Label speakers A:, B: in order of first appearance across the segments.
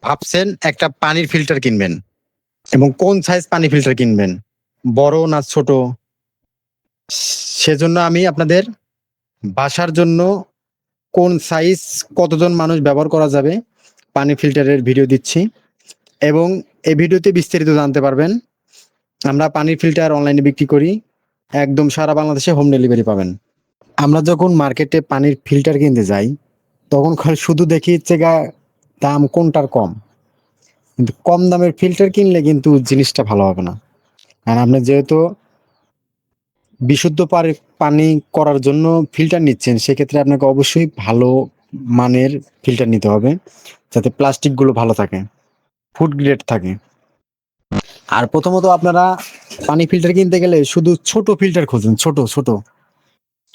A: ভাবছেন একটা পানির ফিল্টার কিনবেন এবং কোন সাইজ পানি ফিল্টার কিনবেন, বড় না ছোট? সেজন্য আমি আপনাদের বাসার জন্য কোন সাইজ, কতজন মানুষ ব্যবহার করা যাবে পানি ফিল্টারের ভিডিও দিচ্ছি এবং এই ভিডিওতে বিস্তারিত জানতে পারবেন। আমরা পানির ফিল্টার অনলাইনে বিক্রি করি, একদম সারা বাংলাদেশে হোম ডেলিভারি পাবেন। আমরা যখন মার্কেটে পানির ফিল্টার কিনতে যাই তখন শুধু দেখি হচ্ছে দাম কোনটার কম, কিন্তু কম দামের ফিল্টার কিনলে কিন্তু জিনিসটা ভালো হবে না। আর আপনি যেহেতু বিশুদ্ধ পানি করার জন্য ফিল্টার নিচ্ছেন, সেক্ষেত্রে আপনাকে অবশ্যই ভালো মানের ফিল্টার নিতে হবে, যাতে প্লাস্টিকগুলো ভালো থাকে, ফুড গ্রেড থাকে। আর প্রথমত আপনারা পানি ফিল্টার কিনতে গেলে শুধু ছোট ফিল্টার খুঁজুন, ছোট ছোট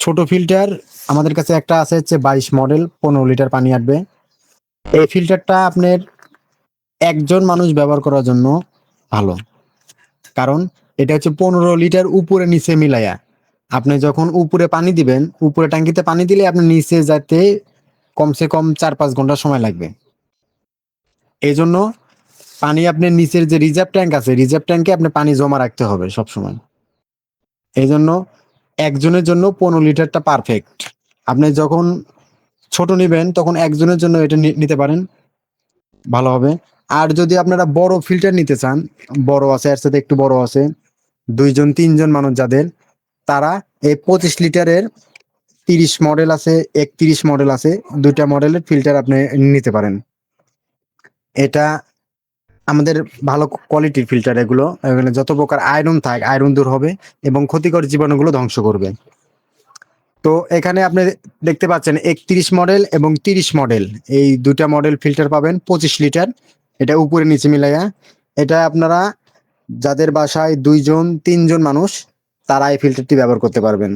A: ছোট ফিল্টার। আমাদের কাছে একটা আছে হচ্ছে 22 মডেল, 15 লিটার পানি আসবে। এই ফিল্টারটা আপনার একজন মানুষ ব্যবহার করার জন্য ভালো, কারণ এটা হচ্ছে 15 লিটার উপরে নিচে মিলাইয়া। আপনি যখন উপরে পানি দিবেন, উপরে ট্যাঙ্কিতে পানি দিলে আপনার নিচে যাতে কমসে কম 4-5 ঘন্টা সময় লাগবে। এই জন্য পানি আপনার নিচের যে রিজার্ভ ট্যাঙ্ক আছে, রিজার্ভ ট্যাঙ্কে আপনি পানি জমা রাখতে হবে সব সময়। এই জন্য একজনের জন্য 15 লিটারটা পারফেক্ট। আপনি যখন ছোট নেবেন তখন একজনের জন্য এটা নিতে পারেন, ভালো হবে। আর যদি আপনারা বড় ফিল্টার নিতে চান, বড় আছে, এর সাথে একটু বড় আছে, 2-3 জন মানুষ যাদের, তারা এই 25 লিটারের 30 মডেল আছে, 31 মডেল আছে, দুইটা মডেলের ফিল্টার আপনি নিতে পারেন। এটা আমাদের ভালো কোয়ালিটির ফিল্টার। এগুলো যত প্রকার আয়রন থাক, আয়রন দূর হবে এবং ক্ষতিকর জীবাণুগুলো ধ্বংস করবে। তো এখানে আপনি দেখতে পাচ্ছেন 31 মডেল এবং 30 মডেল, এই দুটা মডেল ফিল্টার পাবেন 25 লিটার। এটা উপরে নিচে মিলাইয়া। এটা আপনারা যাদের বাসায় 2-3 জন মানুষ, তারা এই ফিল্টারটি ব্যবহার করতে পারবেন।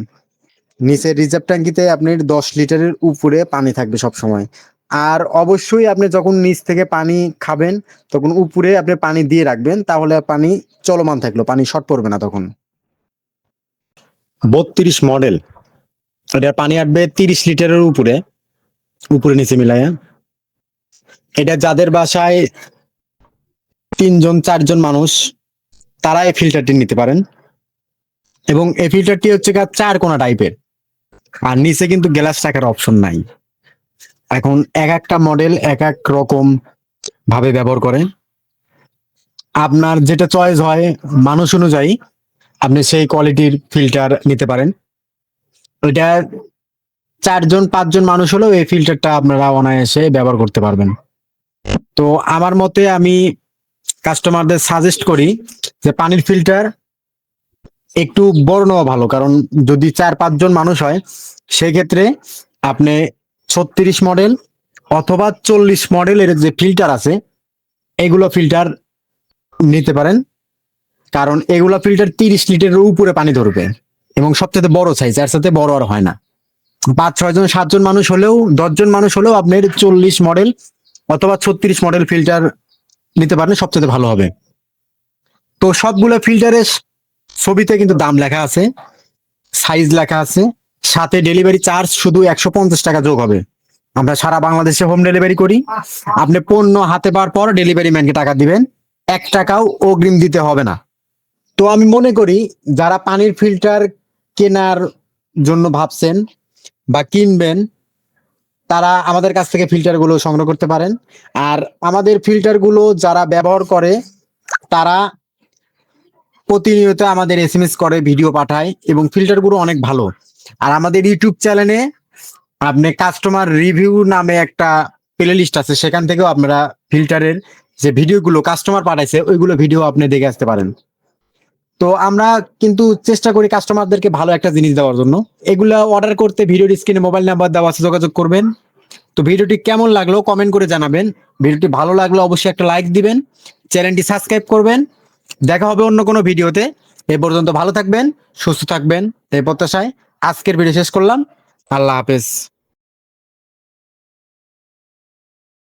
A: নিচের রিজার্ভ ট্যাঙ্কিতে আপনার 10 লিটারের উপরে পানি থাকবে সব সময়। আর অবশ্যই আপনি যখন নিচ থেকে পানি খাবেন তখন উপরে আপনি পানি দিয়ে রাখবেন, তাহলে পানি চলমান থাকলো, পানি শর্ট পড়বে না তখন। 32 মডেল, এটা পানি আসবে 30 লিটারের উপরে, উপরে নিচে মিলাইয়া। এটা যাদের বাসায় 3-4 জন মানুষ, তারা এই ফিল্টারটি নিতে পারেন। এবং এই ফিল্টারটি হচ্ছে 4 কোনা টাইপের, আর নিচে কিন্তু গ্লাস রাখার অপশন নাই। এখন এক একটা মডেল এক এক রকম ভাবে ব্যবহার করে। আপনার যেটা চয়েস হয় মানুষ অনুযায়ী আপনি সেই কোয়ালিটির ফিল্টার নিতে পারেন। এটা 4-5 জন মানুষ হলেও এই ফিল্টারটা আপনারা অনায়াসে ব্যবহার করতে পারবেন। তো আমার মতে আমি কাস্টমারদের সাজেস্ট করি যে পানির ফিল্টার একটু বড় নেওয়া ভালো, কারণ যদি 4-5 জন মানুষ হয় সেক্ষেত্রে আপনি 36 মডেল অথবা 40 মডেলের যে ফিল্টার আছে এগুলো ফিল্টার নিতে পারেন, কারণ এগুলো ফিল্টার 30 লিটারের উপরে পানি ধরবে এবং সবচেয়ে বড় সাইজ, এর সাথে বড় আর হয় না। 5-6-7 জন মানুষ হলেও, 10 জন মানুষ হলেও আপনার 40 মডেল অথবা 36 মডেল ফিল্টার নিতে পারেন, সবচেয়ে ভালো হবে। তো সবগুলো ফিল্টারের ছবিতে কিন্তু দাম লেখা আছে, সাইজ লেখা আছে, সাথে ডেলিভারি চার্জ শুধু 150 টাকা যোগ হবে। আমরা সারা বাংলাদেশে হোম ডেলিভারি করি। আপনি পণ্য হাতে পাওয়ার পর ডেলিভারি ম্যানকে টাকা দিবেন, 1 টাকাও অগ্রিম দিতে হবে না। তো আমি মনে করি যারা পানির ফিল্টার কেনার জন্য ভাবছেন বা কিনবেন, তারা আমাদের কাছ থেকে ফিল্টারগুলো সংগ্রহ করতে পারেন। আর আমাদের ফিল্টারগুলো যারা ব্যবহার করে তারা প্রতিনিয়ত আমাদের SMS করে, ভিডিও পাঠায় এবং ফিল্টারগুলো অনেক ভালো। আর আমাদের ইউটিউব চ্যানেলে আপনি কাস্টমার রিভিউ নামে একটা প্লে লিস্ট আছে, সেখান থেকেও আপনারা ফিল্টারের যে ভিডিওগুলো কাস্টমার পাঠাইছে ওইগুলো ভিডিও আপনি দেখে আসতে পারেন। তো আমরা কিন্তু চেষ্টা করি কাস্টমারদেরকে ভালো একটা জিনিস দেওয়ার জন্য। এগুলা অর্ডার করতে ভিডিওর স্ক্রিনে মোবাইল নাম্বার দেওয়া আছে, যোগাযোগ করবেন। তো ভিডিওটি কেমন লাগলো কমেন্ট করে জানাবেন। ভিডিওটি ভালো লাগলো অবশ্যই একটা লাইক দিবেন, চ্যানেলটি সাবস্ক্রাইব করবেন। দেখা হবে অন্য কোনো ভিডিওতে। এ পর্যন্ত ভালো থাকবেন, সুস্থ থাকবেন এই প্রত্যাশায় আজকের ভিডিও শেষ করলাম। আল্লাহ হাফেজ।